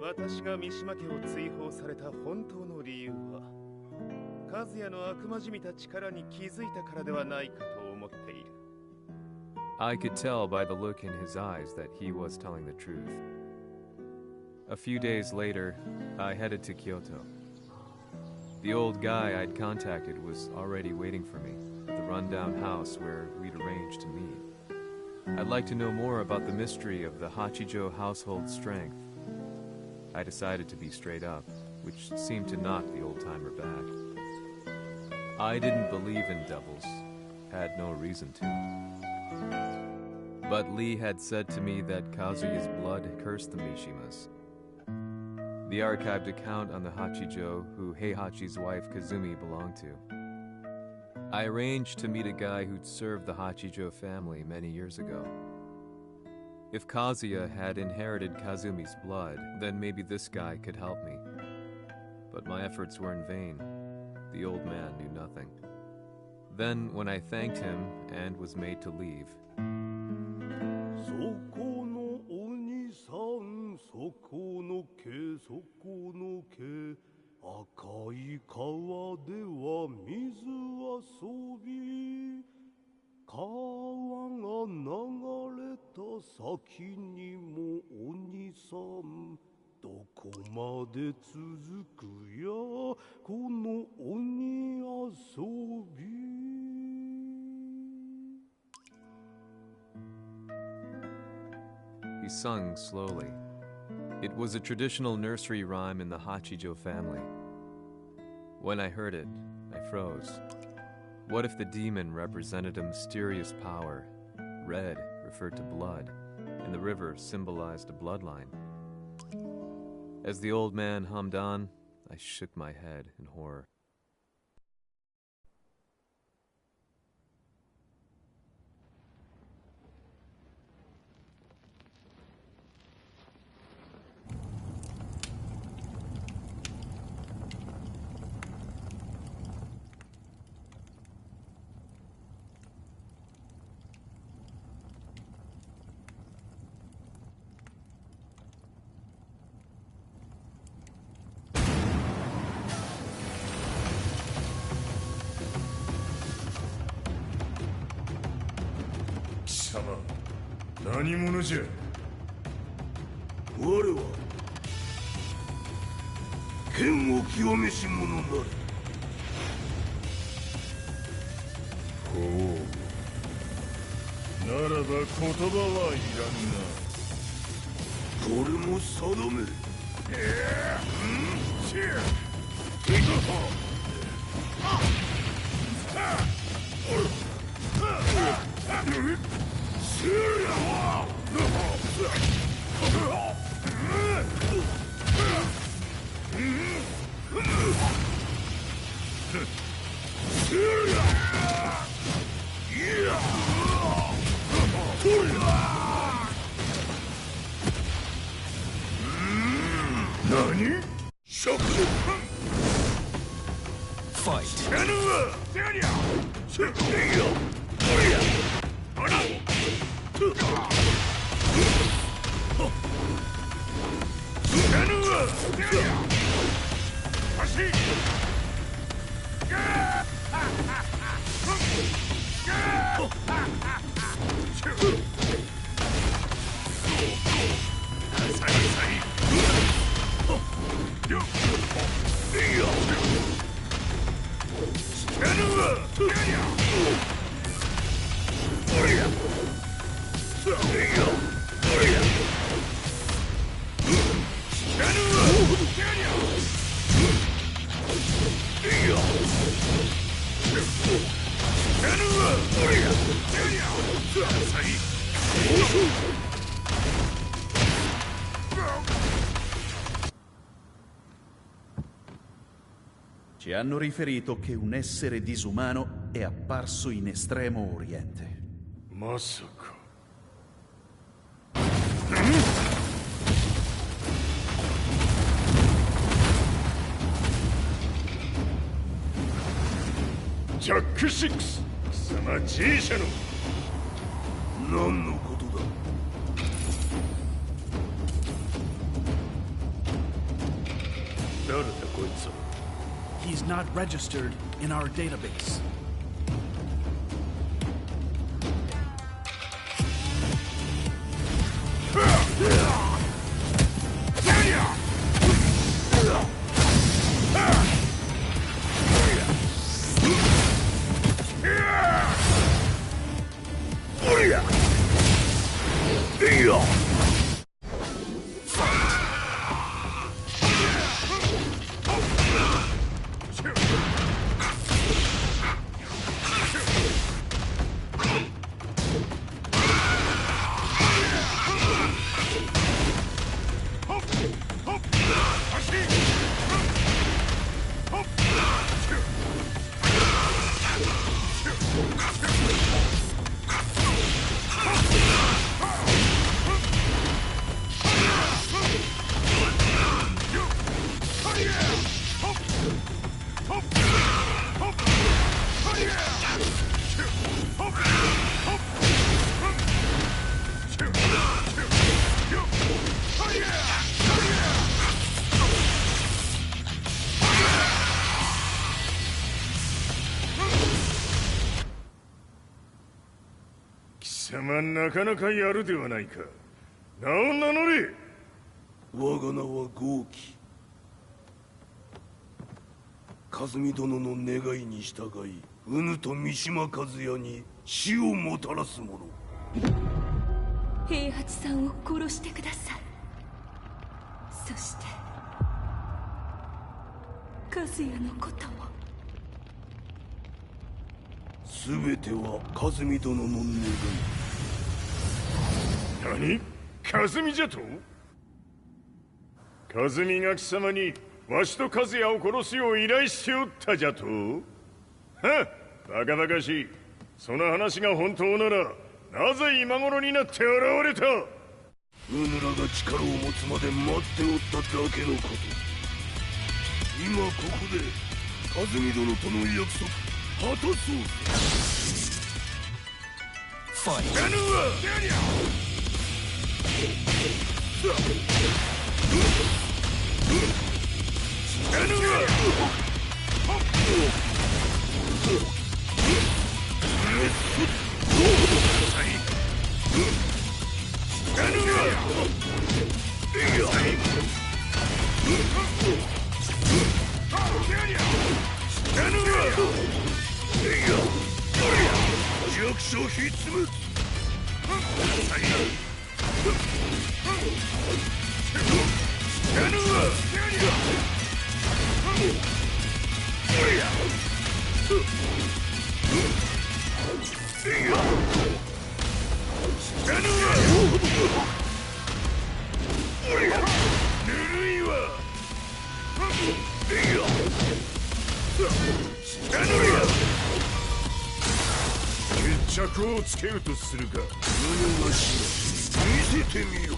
私が三島家を追放された本当の理由は、和也の悪魔じみた力に気づいたからではないかと思っている。I could tell by the look in his eyes that he was telling the truth. A few days later, I headed to Kyoto. The old guy I'd contacted was already waiting for me at the rundown house where we'd arranged to meet. I'd like to know more about the mystery of the Hachijo household strength. I decided to be straight up, which seemed to knock the old-timer back. I didn't believe in devils, had no reason to. But Lee had said to me that Kazuya's blood cursed the Mishimas. The archived account on the Hachijo who Heihachi's wife Kazumi belonged to. I arranged to meet a guy who'd served the Hachijo family many years ago. If Kazuya had inherited Kazumi's blood, then maybe this guy could help me. But my efforts were in vain. The old man knew nothing. Then, when I thanked him and was made to leave, he sung slowly. It was a traditional nursery rhyme in the Hachijo family. When I heard it, I froze. What if the demon represented a mysterious power? Red referred to blood, and the river symbolized a bloodline. As the old man hummed on, I shook my head in horror. Ci hanno riferito che un essere disumano è apparso in Estremo Oriente. Masaka. Jack 6、貴様 G 社の何のことだ。誰だこいつは。 He's not registered in our database.なかなかやるではないか。名を名乗れ。我が名は豪輝。和美殿の願いに従いうぬと三島和也に死をもたらす者。平八さんを殺してください。そして和也のことも。全ては和美殿の願い。何？和美じゃと？和美が貴様にわしと和也を殺すよう依頼しておったじゃと？はっ、バカバカしい。その話が本当ならなぜ今頃になって現れた？うぬらが力を持つまで待っておっただけのこと。今ここで和美殿との約束果たそうぜ。ファイト。やるわ！弱小ひっつむ。決着をつけるとするか。何がしろ見せてみろ。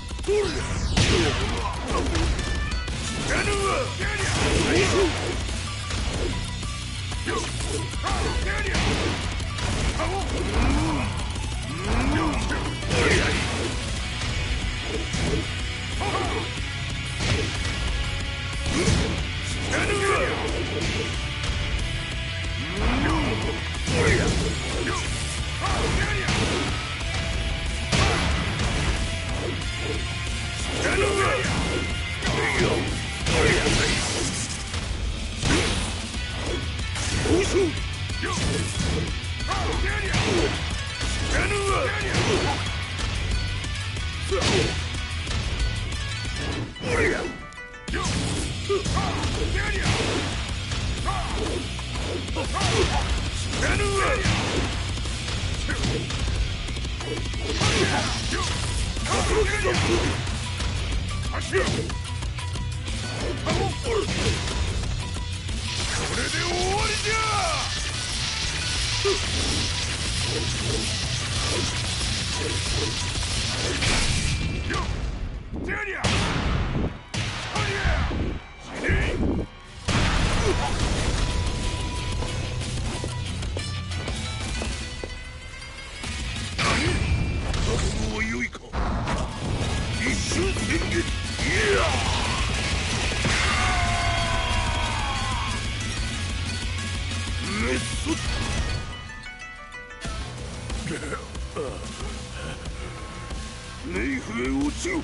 ネイフへ落ちよ。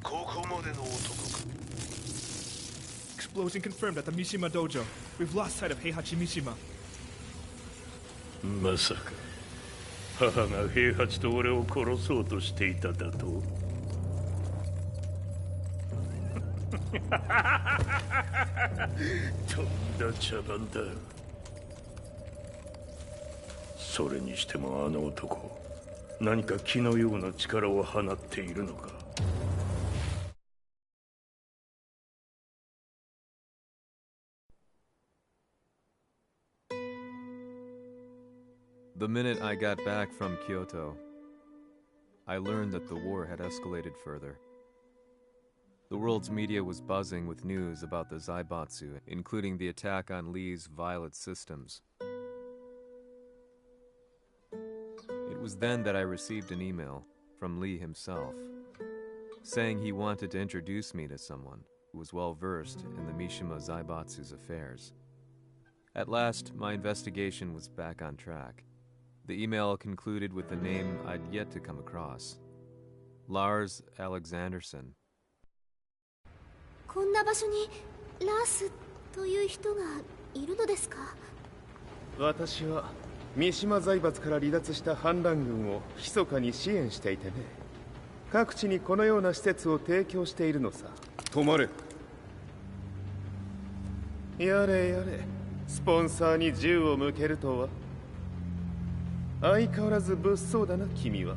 ここまでの男か。 Explosion confirmed at the Mishima dojo. We've lost sight of Heihachi Mishima. まさか母が平八と俺を殺そうとしていただと。とんだ茶番だ。それにしてもあの男、何か気のような力を放っているのか。The minute I got back from Kyoto, I learned that the war had escalated further. The world's media was buzzing with news about the Zaibatsu, including the attack on Lee's Violet systems. It was then that I received an email from Lee himself, saying he wanted to introduce me to someone who was well versed in the Mishima Zaibatsu's affairs. At last, my investigation was back on track. The email concluded with a name I'd yet to come across. Lars Alexanderson. こんな場所にラースという人がいるのですか？私は三島財閥から離脱した反乱軍を密かに支援していてね。各地にこのような施設を提供しているのさ。止まれ。やれやれ、スポンサーに銃を向けるとは。相変わらず物騒だな、君は。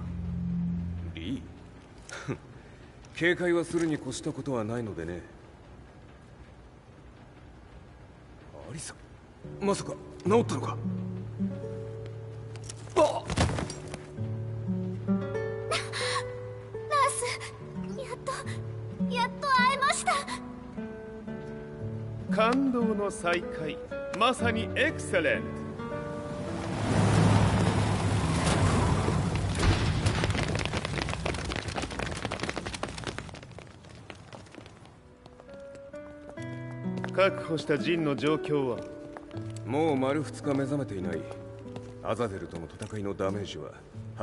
リー警戒はするに越したことはないのでね。アリサ、まさか治ったのか？あっ、ラース、やっと会えました。感動の再会、まさにエクセレント。確保したジンの状況は？もう丸2日目覚めていない。アザゼルとの戦いのダメージは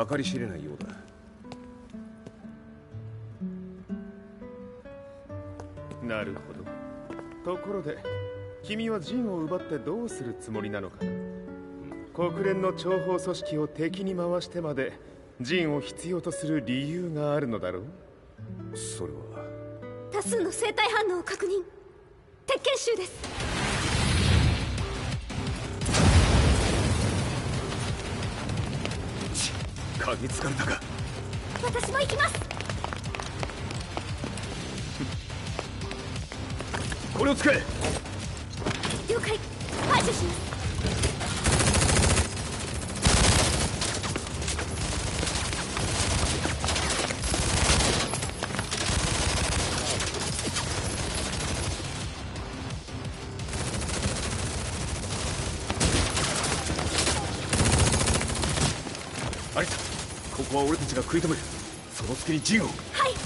計り知れないようだ。なるほど。ところで君はジンを奪ってどうするつもりなのかな。国連の諜報組織を敵に回してまでジンを必要とする理由があるのだろう。それは多数の生体反応を確認。鉄拳集です。鍵つかれたか。私も行きます。これを使え。了解。排除します。アリサ、ここは俺たちが食い止める。その隙にジンを。はい。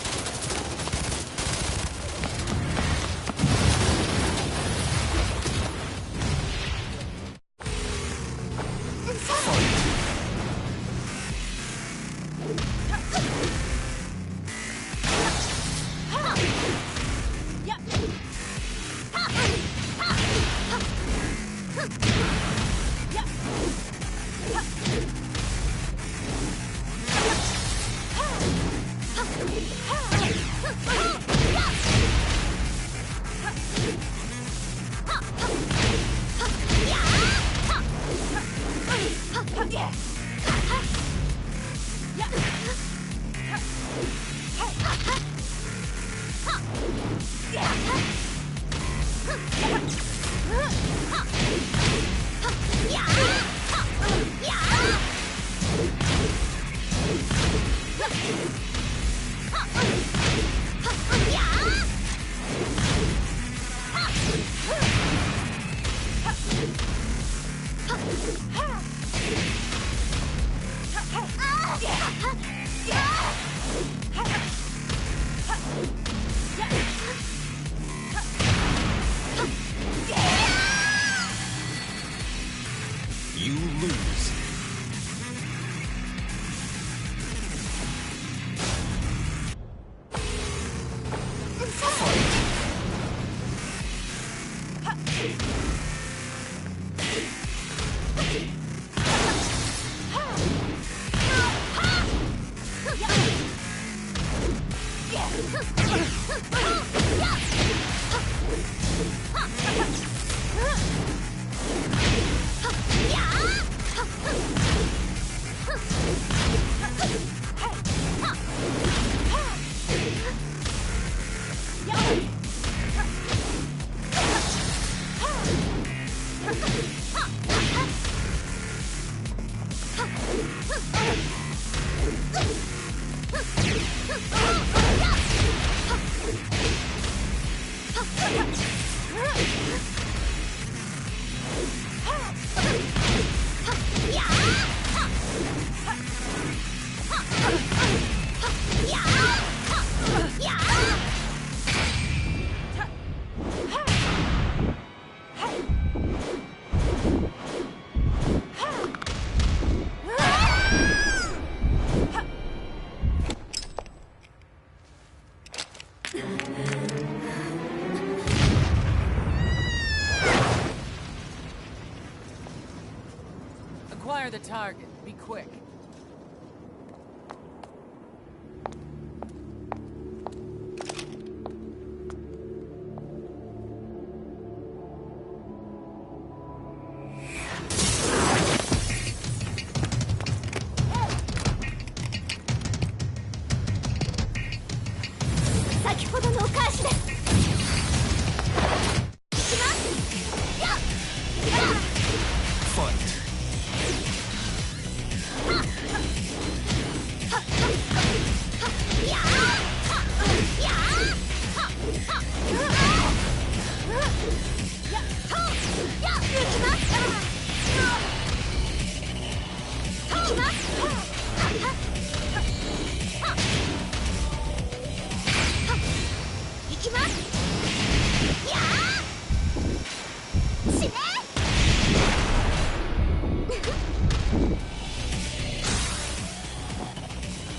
Acquire the target. Be quick.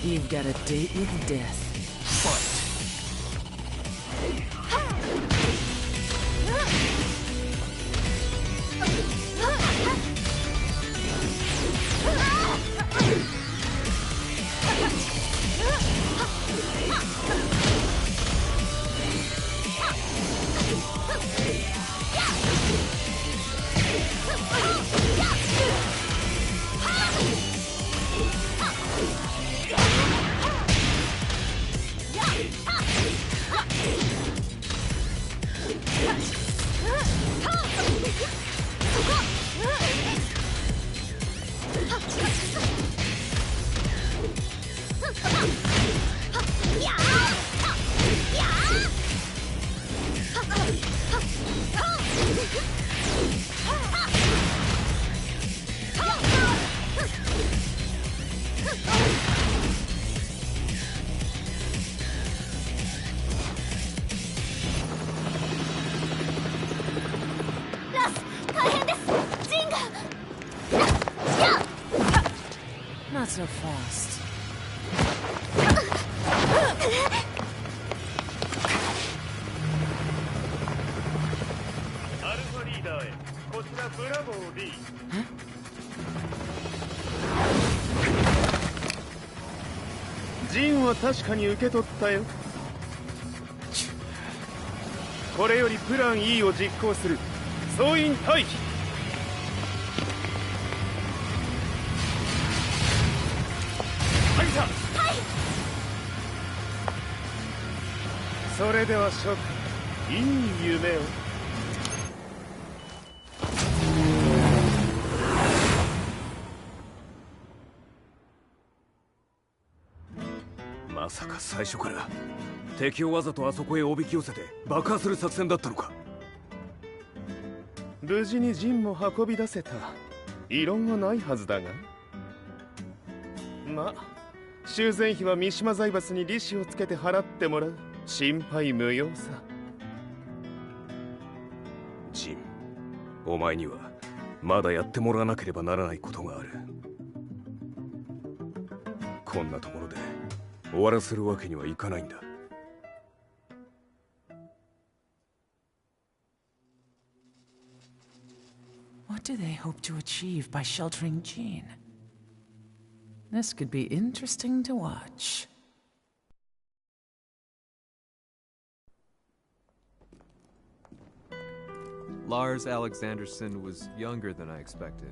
You've got a date with death. Fight! Not so fast. アルファリーダーへこちらブラボー D。 ジンは確かに受け取ったよ。これよりプラン E を実行する。総員退避。それでは諸君、いい夢を。まさか最初から敵をわざとあそこへおびき寄せて爆破する作戦だったのか。無事にジンも運び出せた。異論はないはずだが。まあ修繕費は三島財閥に利子をつけて払ってもらう。心配無用さ。ジン、お前にはまだやってもらわなければならないことがある。こんなところで終わらせるわけにはいかないんだ。What do they hope to achieve by sheltering Jean? This could be interesting to watch. Lars Alexanderson was younger than I expected.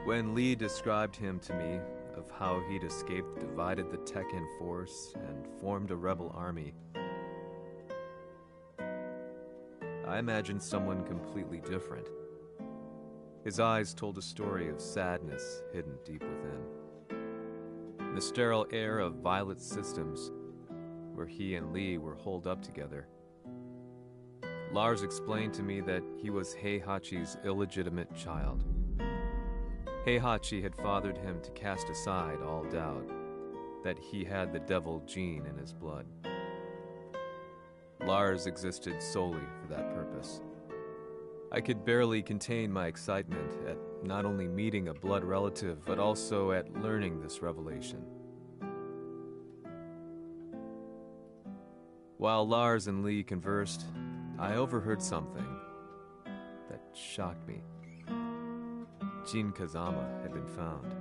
When Lee described him to me, of how he'd escaped, divided the Tekken force, and formed a rebel army, I imagined someone completely different. His eyes told a story of sadness hidden deep within. In the sterile air of Violet Systems, where he and Lee were holed up together, Lars explained to me that he was Heihachi's illegitimate child. Heihachi had fathered him to cast aside all doubt that he had the devil gene in his blood. Lars existed solely for that purpose. I could barely contain my excitement at not only meeting a blood relative, but also at learning this revelation. While Lars and Lee conversed, I overheard something that shocked me. Jin Kazama had been found.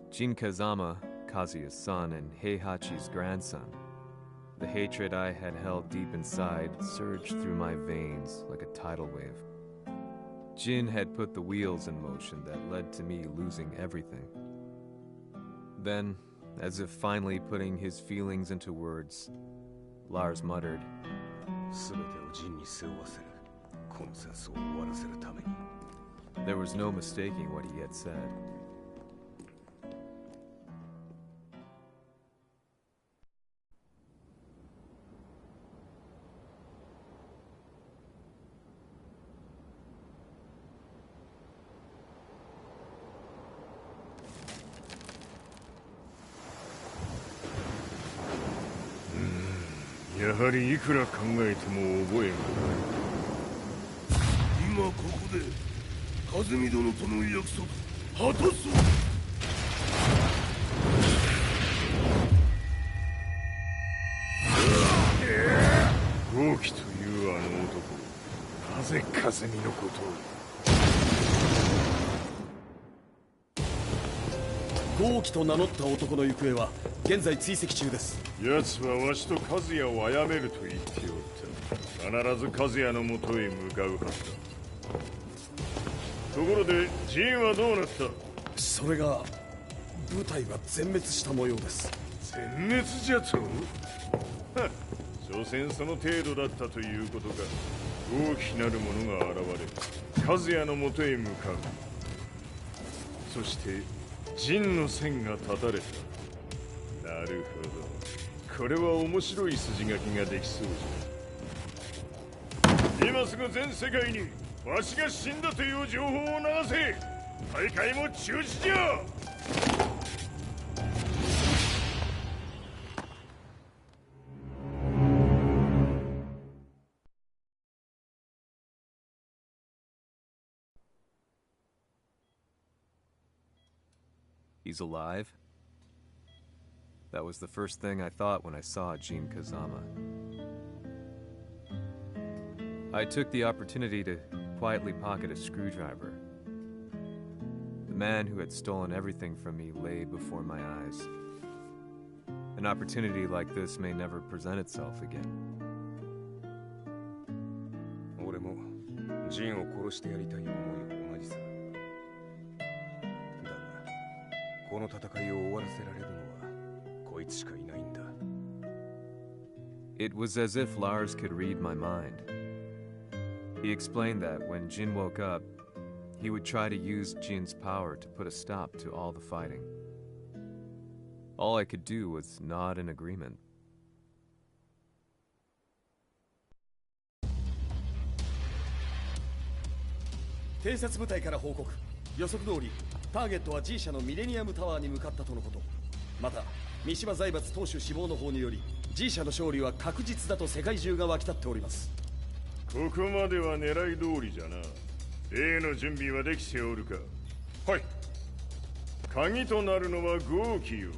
Jin Kazama, Kazuya's son and Heihachi's grandson. The hatred I had held deep inside surged through my veins like a tidal wave. Jin had put the wheels in motion that led to me losing everything. Then, as if finally putting his feelings into words, Lars muttered, There was no mistaking what he had said.やはりいくら考えても覚えがない。今ここで和美殿との約束果たそう。豪輝というあの男、なぜ和美のことを。豪輝と名乗った男の行方は現在追跡中です。奴はわしと和也を殺めると言っておった。必ず和也のもとへ向かうはずだ。ところでジンはどうなった？それが部隊は全滅した模様です。全滅じゃと？はっ、所詮その程度だったということか。大きなる者が現れ和也のもとへ向かう。そして陣の線が断たれた。なるほど。これは面白い筋書きができそうじゃ。今すぐ全世界にわしが死んだという情報を流せ。大会も中止じゃ。He's alive? That was the first thing I thought when I saw Jin Kazama. I took the opportunity to quietly pocket a screwdriver. The man who had stolen everything from me lay before my eyes. An opportunity like this may never present itself again. 俺もジンを殺してやりたい思いは同じさ。だが、この戦いを終わらせられるのはこいつしかいないんだ。It was as if Lars could read my mind. He explained that when Jin woke up, he would try to use Jin's power to put a stop to all the fighting. All I could do was nod in agreement. 偵察部隊から報告。予測通り、ターゲットは G 社のミレニアムタワーに向かったとのこと。また、三島財閥当主死亡の方により、G 社の勝利は確実だと世界中が沸き立っております。ここまでは狙い通りじゃな。例の準備はできておるか？はい。鍵となるのは豪輝よ。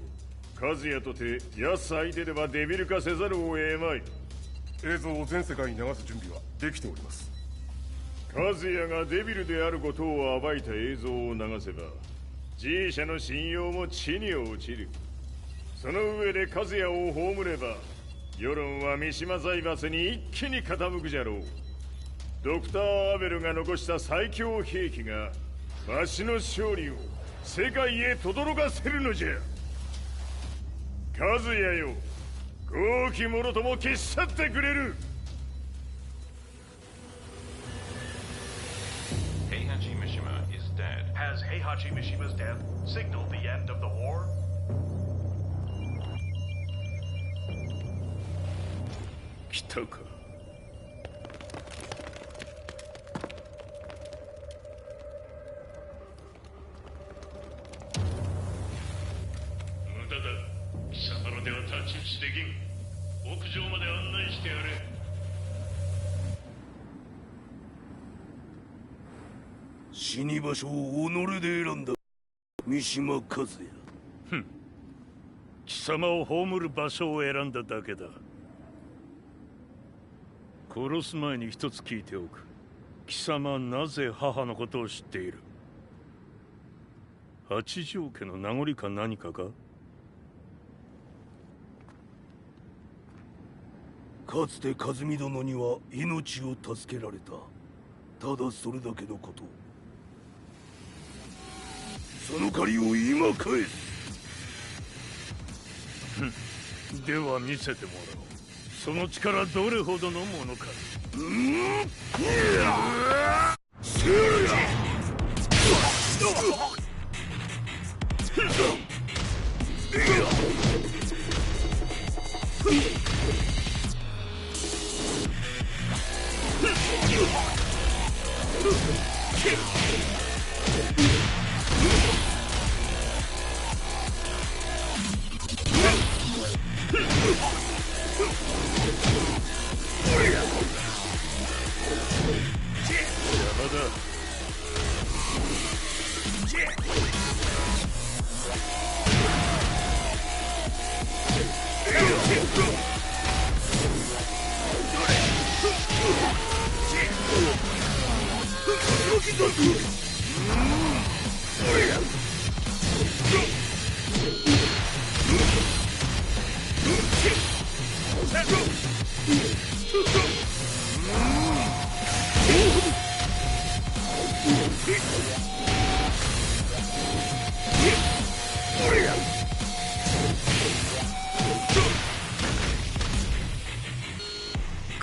和也とて奴相手ではデビル化せざるを得まい。映像を全世界に流す準備はできております。和也がデビルであることを暴いた映像を流せば G 社の信用も地に落ちる。その上で和也を葬れば世論は三島財閥に一気に傾くじゃろう。ドクター・アベルが残した最強兵器がわしの勝利を世界へ轟かせるのじゃ。和也よ、豪気者とも消し去ってくれる。Heihachi Mishima is dead. Has Heihachi Mishima's death signaled the end of the war? 来たか。無駄だ。貴様らでは太刀打ちできん。屋上まで案内してやれ。死に場所を己で選んだ三島和也。ふん。貴様を葬る場所を選んだだけだ。殺す前に一つ聞いておく。貴様はなぜ母のことを知っている？八条家の名残か何かか？かつて和美殿には命を助けられた。ただそれだけのこと。その借りを今返す。では見せてもらおう。その力どれほどのものか。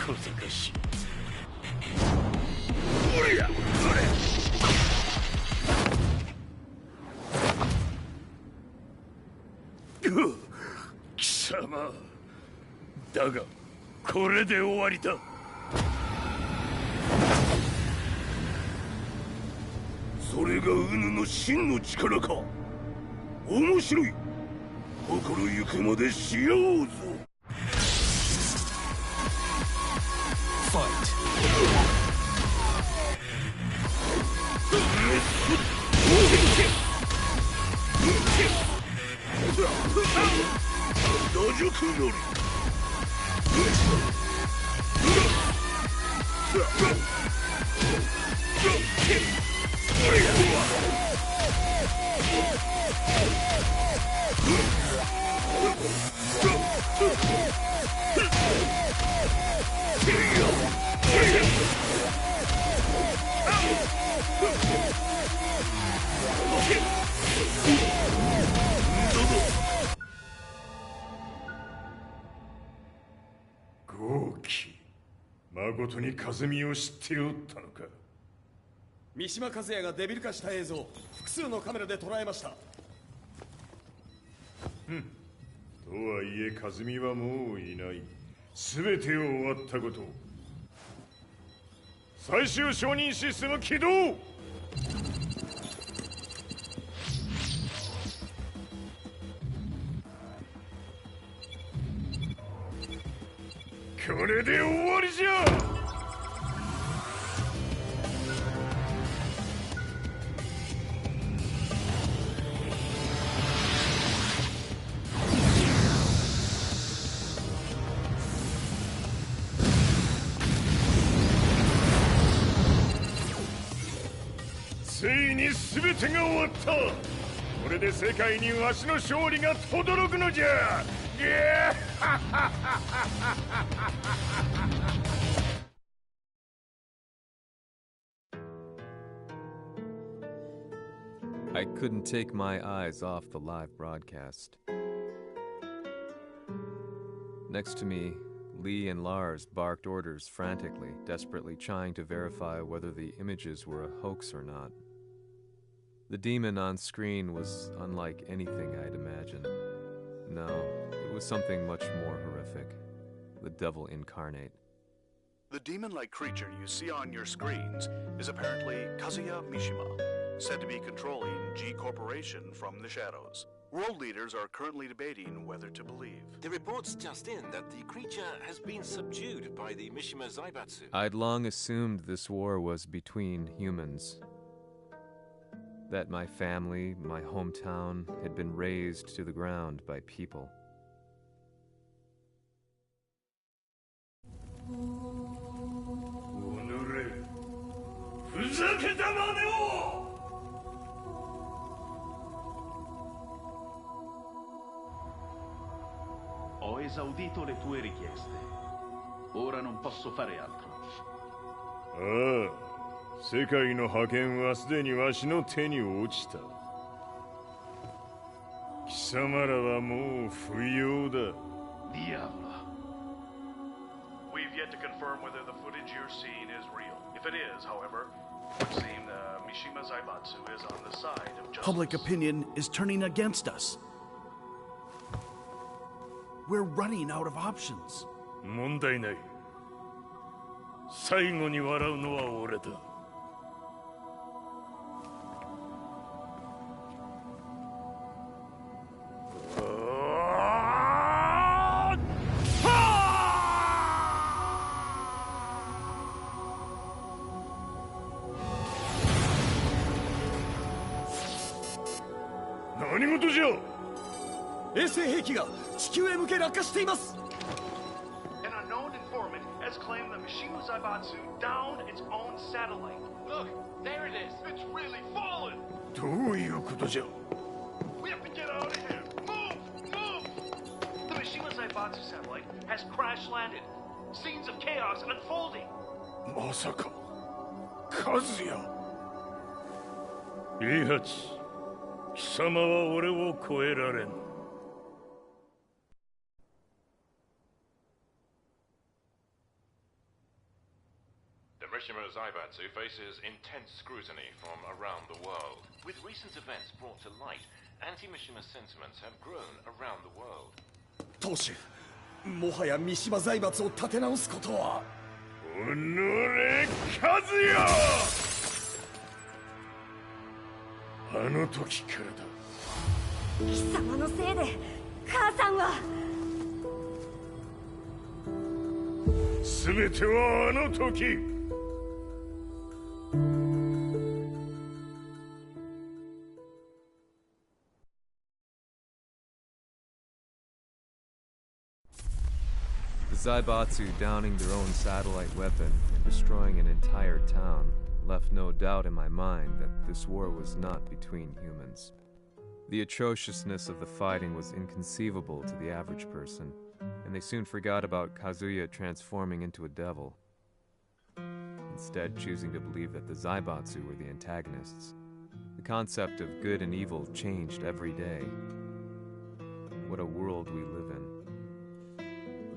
小賢しい。貴様だがこれで終わりだ。それがウヌの真の力か。面白い。心ゆくまでしようぞ。打熟のり。豪気、まことに風見を知っておったのか。三島和也がデビル化した映像、複数のカメラで捉えました。とはいえ和美はもういない。全てを終わったこと。最終承認システム起動。これで終わりじゃ。ついに全てが終わった。これで世界にわしの勝利が轟くのじゃ。I couldn't take my eyes off the live broadcast. Next to me, Lee and Lars barked orders frantically, desperately trying to verify whether the images were a hoax or not. The demon on screen was unlike anything I'd imagined. No, it was something much more horrific. The devil incarnate. The demon-like creature you see on your screens is apparently Kazuya Mishima, said to be controlling G Corporation from the shadows. World leaders are currently debating whether to believe. The reports just in that the creature has been subdued by the Mishima Zaibatsu. I'd long assumed this war was between humans. That my family, my hometown, had been razed to the ground by people. Ho esaudito le tue richieste. Ora non posso fare altro. ああ、世界の覇権はすでにわしの手に落ちた。貴様らはもう不要だ。Diavolo. We've yet to confirm whether the footage you're seeing is real. If it is, however, it would seem the Mishima Zaibatsu is on the side of justice. Public opinion is turning against us. We're running out of options. 問題ない。最後に笑うのは俺だ。何事じゃ。衛星兵器が地球へ向け落下しています。 An unknown informant has claimed the Mishima Zaibatsu downed its own satellite. Look, there it is. It's really fallen. どういうことじゃ。 We have to get out of here. Move! The Mishima Zaibatsu satellite has crash landed. Scenes of chaos unfolding. まさか、和也。イハチ、貴様は俺を超えられん。The Mishima Zaibatsu faces intense scrutiny from around the world. With recent events brought to light, anti-Mishima sentiments have grown around the world. 当主、もはや三島財閥を立て直すことは。おのれ、和也！あの時からだ。貴様のせいで母さんは。全てはあの時。The Zaibatsu downing their own satellite weapon and destroying an entire town left no doubt in my mind that this war was not between humans. The atrociousness of the fighting was inconceivable to the average person, and they soon forgot about Kazuya transforming into a devil, instead choosing to believe that the Zaibatsu were the antagonists. The concept of good and evil changed every day. What a world we live in.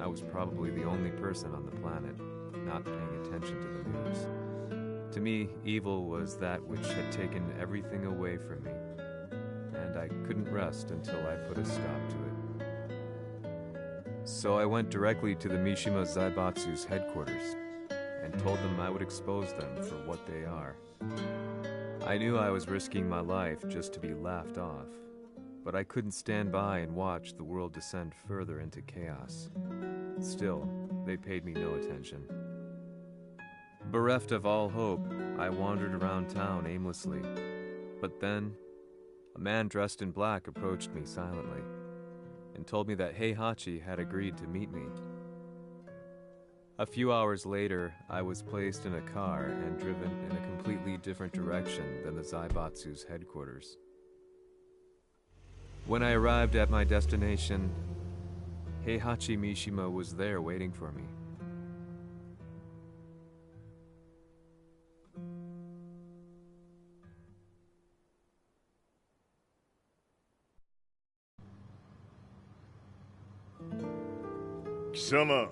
I was probably the only person on the planet not paying attention to the news. To me, evil was that which had taken everything away from me, and I couldn't rest until I put a stop to it. So I went directly to the Mishima Zaibatsu's headquarters and told them I would expose them for what they are. I knew I was risking my life just to be laughed off, but I couldn't stand by and watch the world descend further into chaos. Still, they paid me no attention. Bereft of all hope, I wandered around town aimlessly. But then, a man dressed in black approached me silently and told me that Heihachi had agreed to meet me. A few hours later, I was placed in a car and driven in a completely different direction than the Zaibatsu's headquarters. When I arrived at my destination, Heihachi Mishima was there waiting for me. 貴様、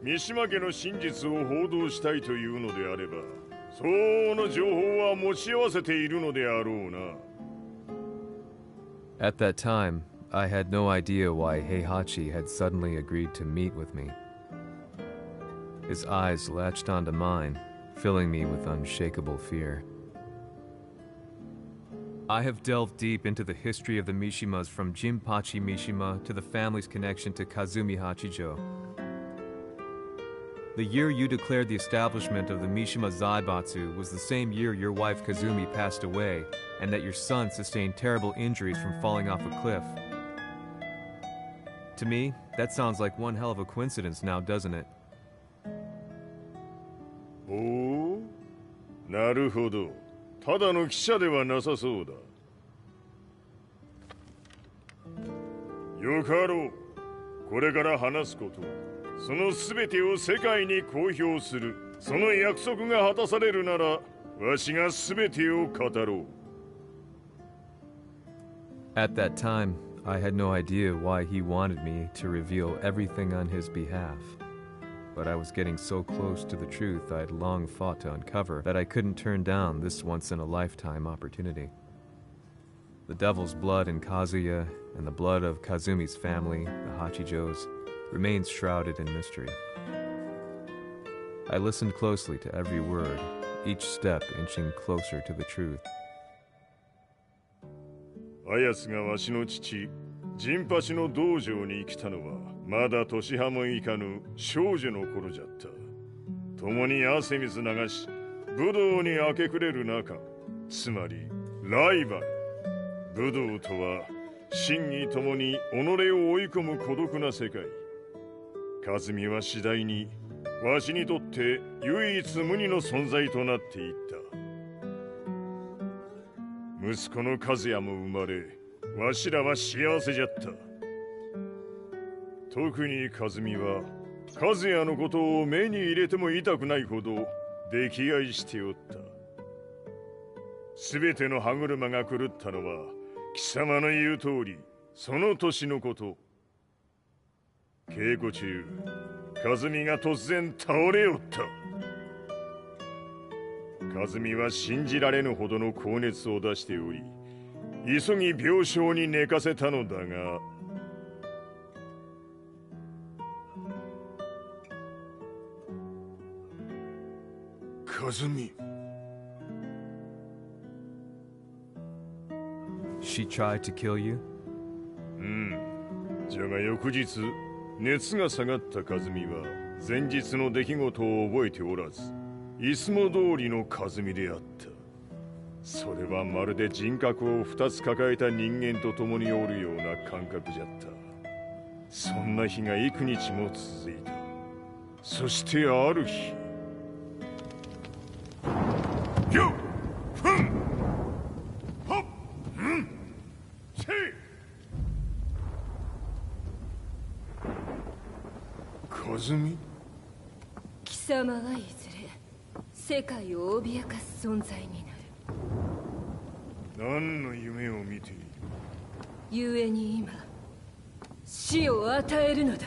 三島家の真実を報道したいというのであれば、相応の情報は持ち合わせているのであろうな。At that time, I had no idea why Heihachi had suddenly agreed to meet with me. His eyes latched onto mine, filling me with unshakable fear. I have delved deep into the history of the Mishimas from Jinpachi Mishima to the family's connection to Kazumi Hachijo. The year you declared the establishment of the Mishima Zaibatsu was the same year your wife Kazumi passed away, and that your son sustained terrible injuries from falling off a cliff. To me, that sounds like one hell of a coincidence now, doesn't it? おお、なるほど。ただの記者ではなさそうだ。よかろう。これから話すこと、その全てを世界に公表する、その約束が果たされるなら、わしが全てを語ろう。At that time, I had no idea why he wanted me to reveal everything on his behalf. But I was getting so close to the truth I'd long fought to uncover that I couldn't turn down this once-in-a-lifetime opportunity. The devil's blood in Kazuya and the blood of Kazumi's family, the Hachijos, remains shrouded in mystery. I listened closely to every word, each step inching closer to the truth. あやつがわしの父、陣八の道場に来たのは、まだ年端もいかぬ少女の頃じゃった。共に汗水流し、武道に明け暮れる中、つまりライバル。武道とは、真偽ともに己を追い込む孤独な世界。和美は次第に、わしにとって唯一無二の存在となっていった。息子の和也も生まれ、わしらは幸せじゃった。特に和美は、和也のことを目に入れても痛くないほど溺愛しておった。すべての歯車が狂ったのは、貴様の言う通り、その年のこと。稽古中、和美が突然倒れおった。和美は信じられぬほどの高熱を出しており、急ぎ病床に寝かせたのだが、和美。She tried to kill you? うん。じゃが翌日、熱が下がった和美は、前日の出来事を覚えておらず、いつも通りの和美であった。それはまるで人格を二つ抱えた人間と共におるような感覚じゃった。そんな日が幾日も続いた。そしてある日。よっふんほっうんせい和美貴様はいずれ世界を脅かす存在になる。何の夢を見ている？故に今死を与えるのだ。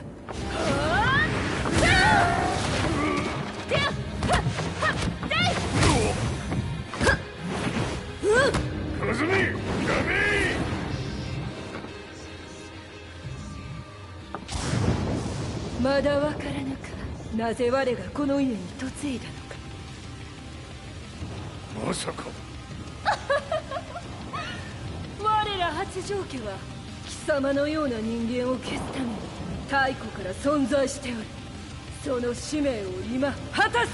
和美、やめ！まだわからぬか、なぜ我がこの家に嫁いだのか。まさか我ら八丈家は貴様のような人間を消すために太古から存在しており、その使命を今果たす。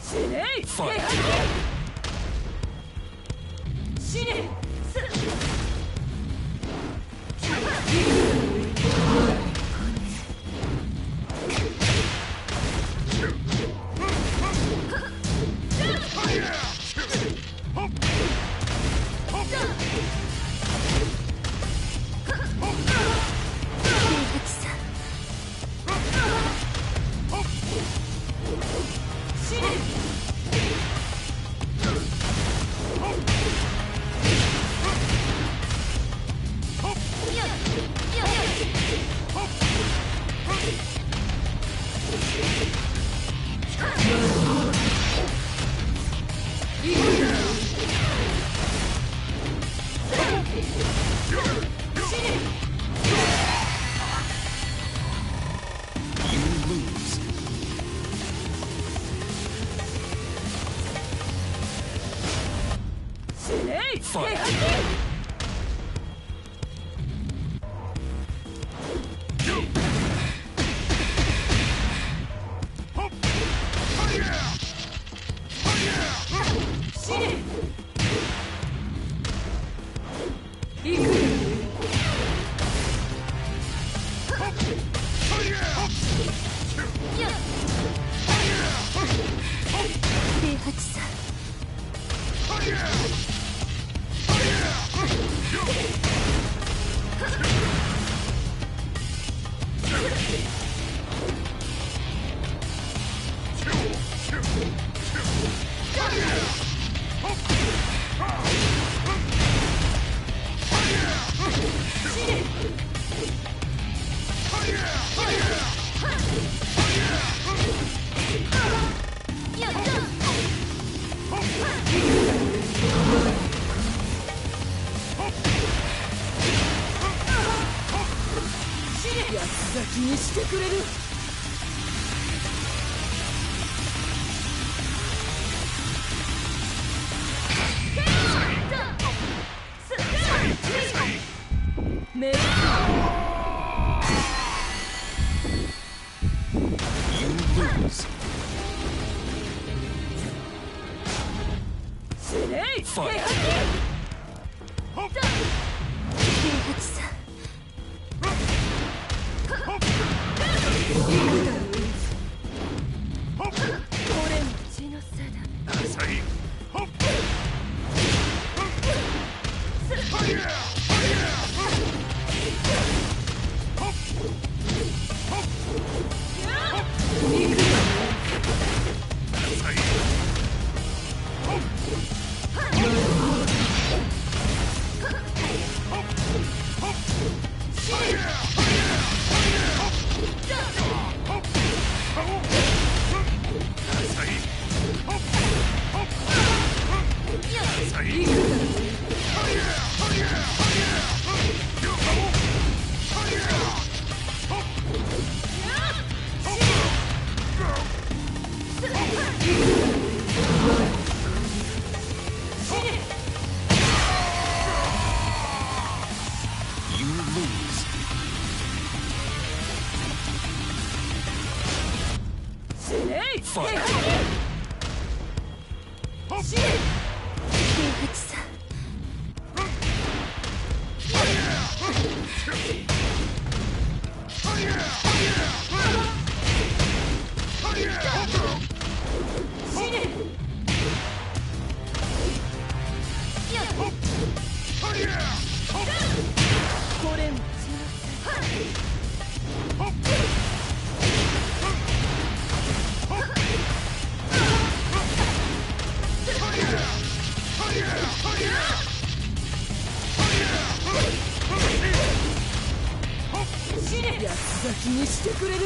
死ねい！死ね！安咲きにしてくれる。メル安咲きにしてくれる。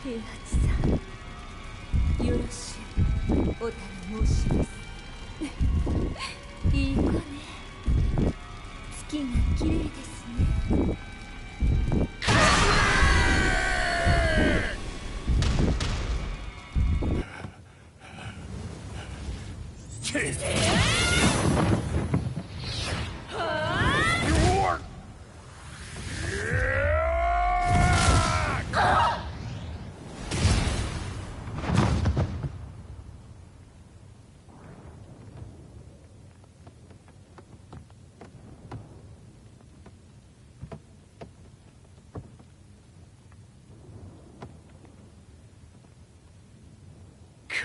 平八さん、よろしゅうお頼申します。いい子ね。月が綺麗ですね。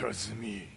和美。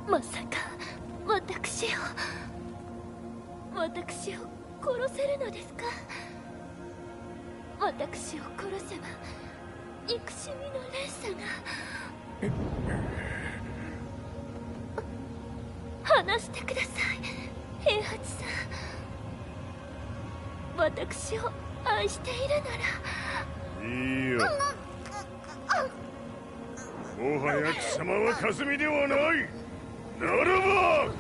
まさか私を殺せるのですか？私を殺せば憎しみの連鎖が。話してください、平八さん。私を愛しているなら。いいよ。もはや貴様は和美ではない。ならば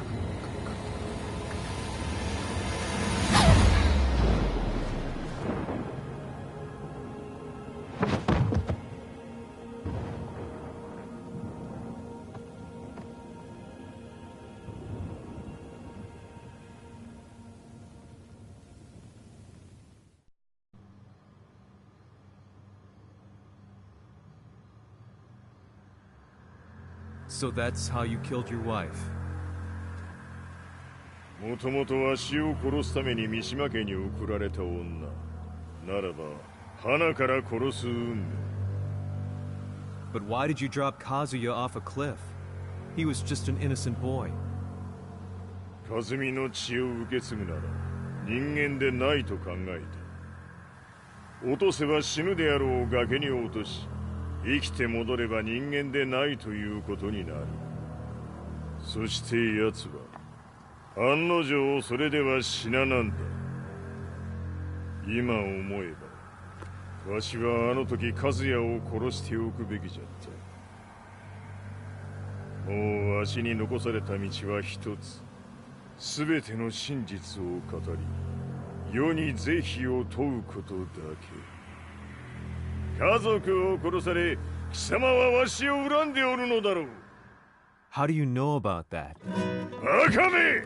So that's how you killed your wife? もともとわしを殺すために三島家に送られた女ならば花から殺す運命 But why did you drop Kazuya off a cliff? He was just an innocent boy. 和美の血を受け継ぐなら人間でないと考えた落とせば死ぬであろう崖に落とし生きて戻れば人間でないということになるそして奴は案の定それでは死ななんだ今思えばわしはあの時和也を殺しておくべきじゃったもうわしに残された道は一つ全ての真実を語り世に是非を問うことだけ家族を殺され貴様はわしを恨んでおるのだろう How do you know about that? バカめ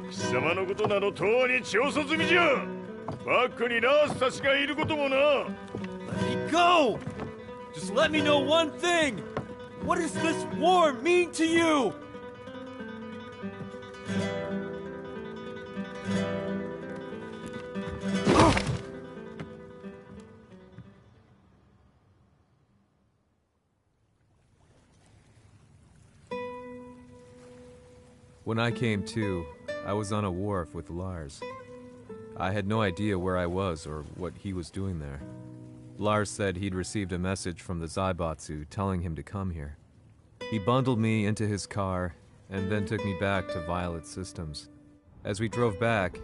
貴様のことなどとうに調査済みじゃバックにラースたちがいることもな Let me go! Just let me know one thing! What does this war mean to you? When I came to, I was on a wharf with Lars. I had no idea where I was or what he was doing there. Lars said he'd received a message from the Zaibatsu telling him to come here. He bundled me into his car and then took me back to Violet Systems. As we drove back,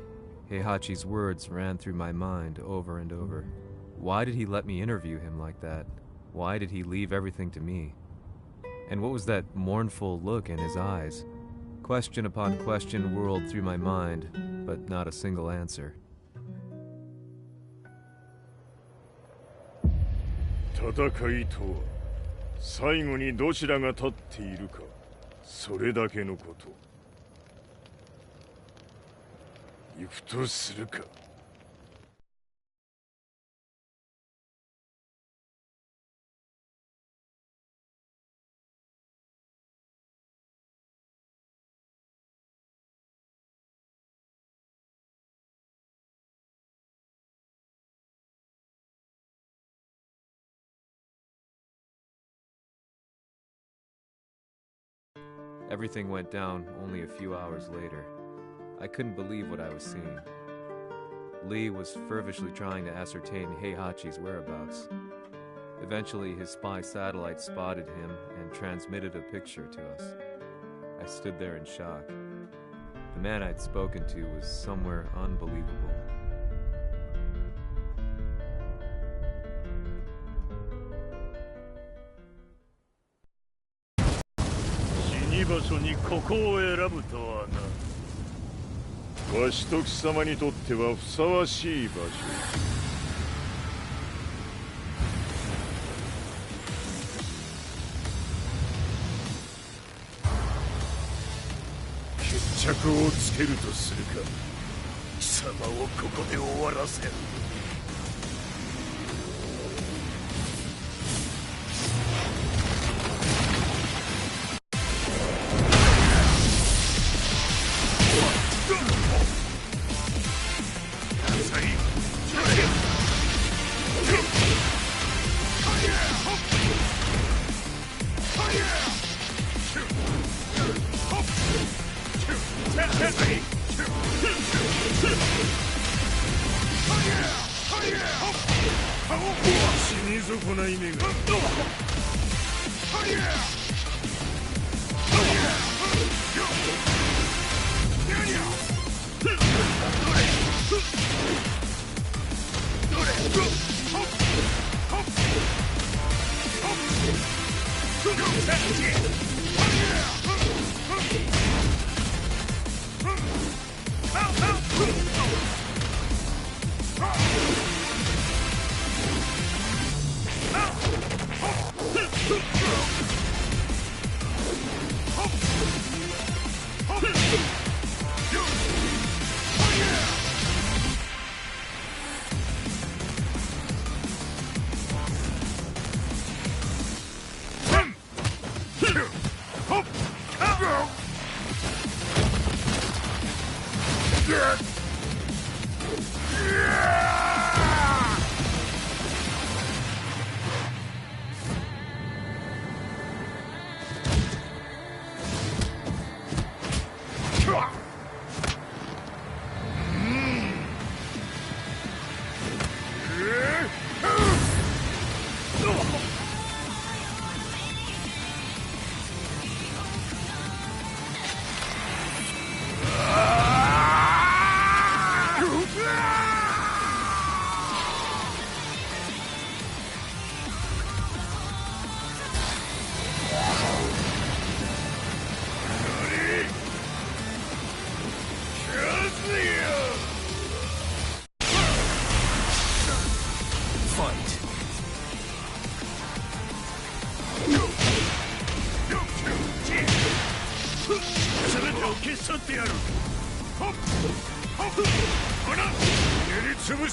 Heihachi's words ran through my mind over and over. Why did he let me interview him like that? Why did he leave everything to me? And what was that mournful look in his eyes? Question upon question whirled through my mind, but not a single answer. 戦いとは最後にどちらが立っているかそれだけのこと行くとするか Everything went down only a few hours later. I couldn't believe what I was seeing. Lee was fervently trying to ascertain Heihachi's whereabouts. Eventually, his spy satellite spotted him and transmitted a picture to us. I stood there in shock. The man I'd spoken to was somewhere unbelievable. 場所にここを選ぶとはなわしと貴様にとってはふさわしい場所決着をつけるとするか貴様をここで終わらせる Two!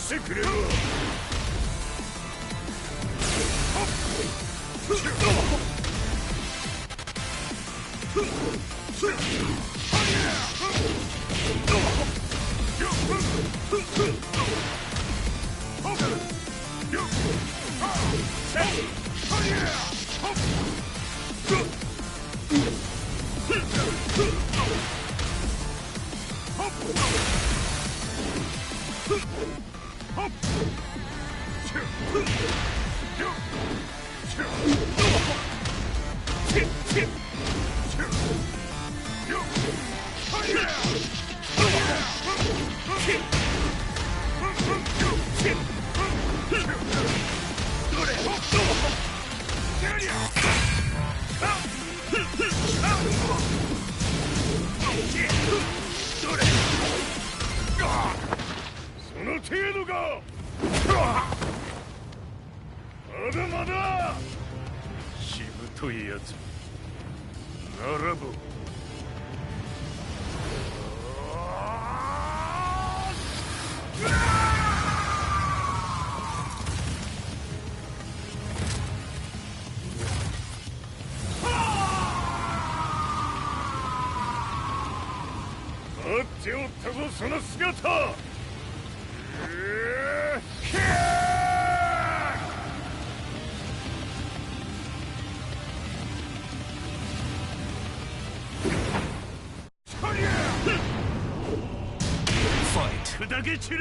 してくれば。その程度か。まだまだしぶといやつ並ぶ。待っておったぞその姿。砕け散れ。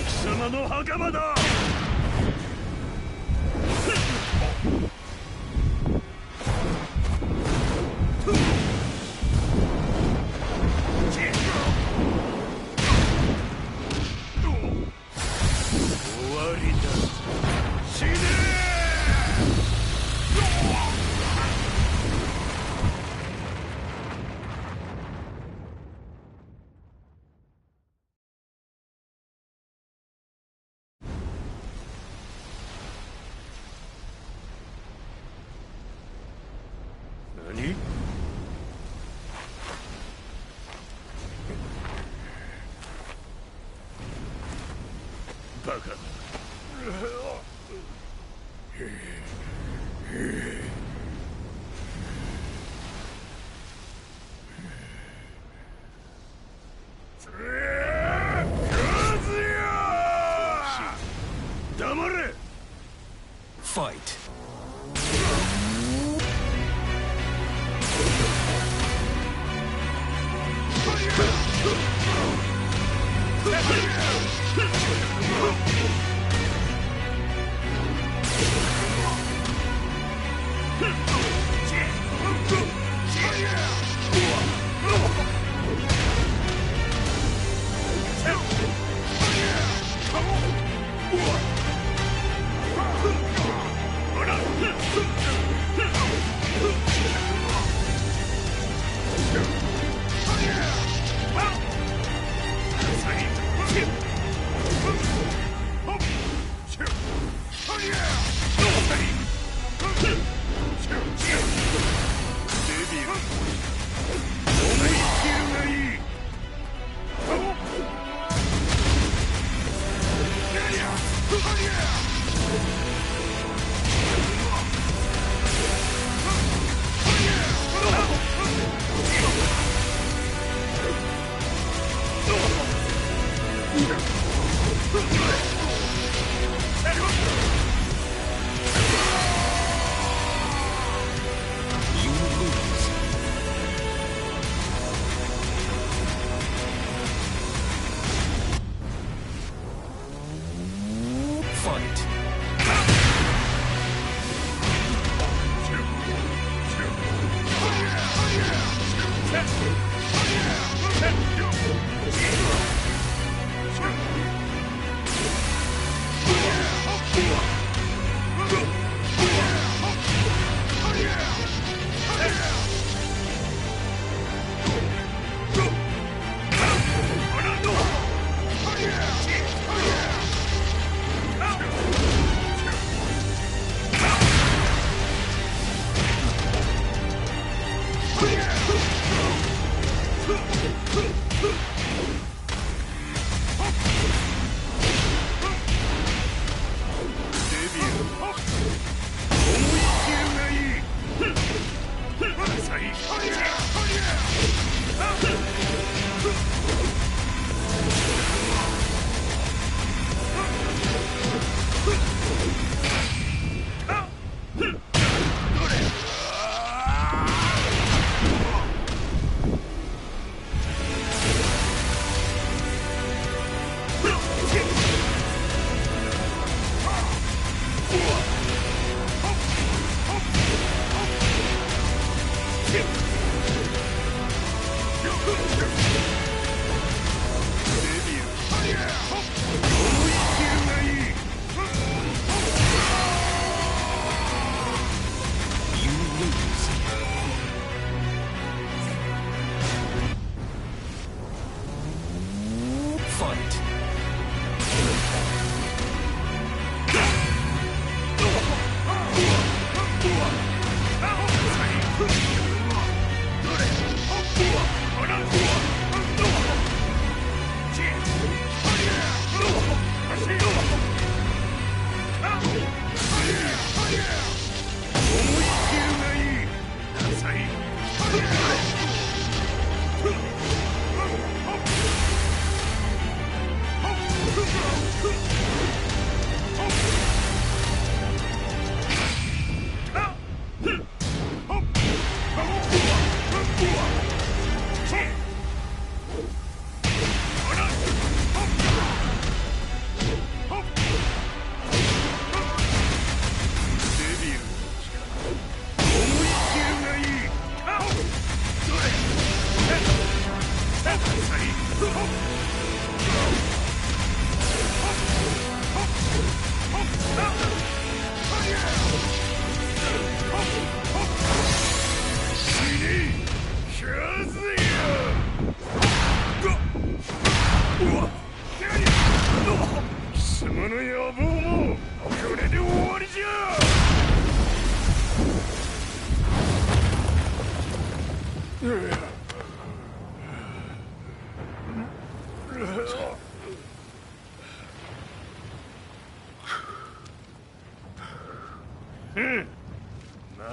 貴様の袴だ。終わりだ。死ね何？バカだ。黙れ。Fight.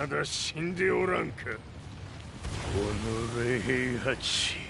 まだ死んでおらんか。おのれ平八。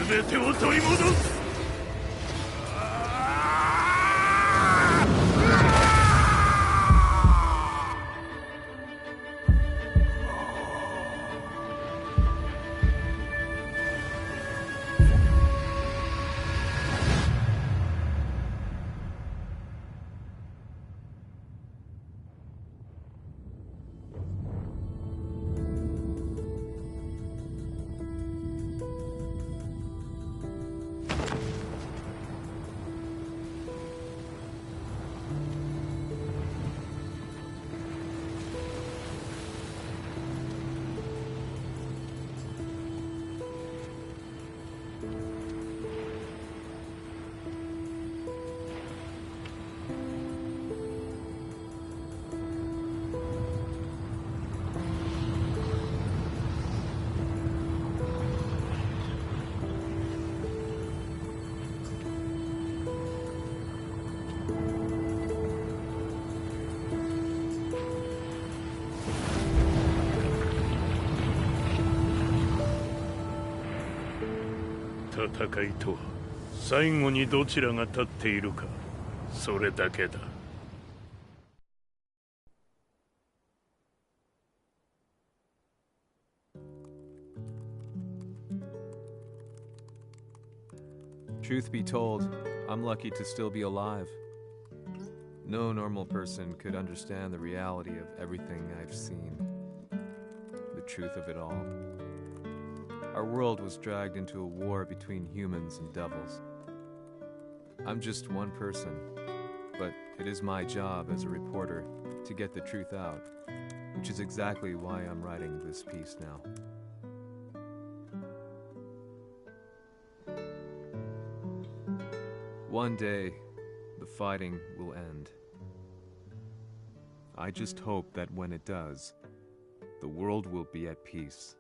全てを取り戻す。戦いとは最後にどちらが立っているか、それだけだ。Truth be told, I'm lucky to still be alive. No normal person could understand the reality of everything I've seen. The truth of it all. Our world was dragged into a war between humans and devils. I'm just one person, but it is my job as a reporter to get the truth out, which is exactly why I'm writing this piece now. One day, the fighting will end. I just hope that when it does, the world will be at peace.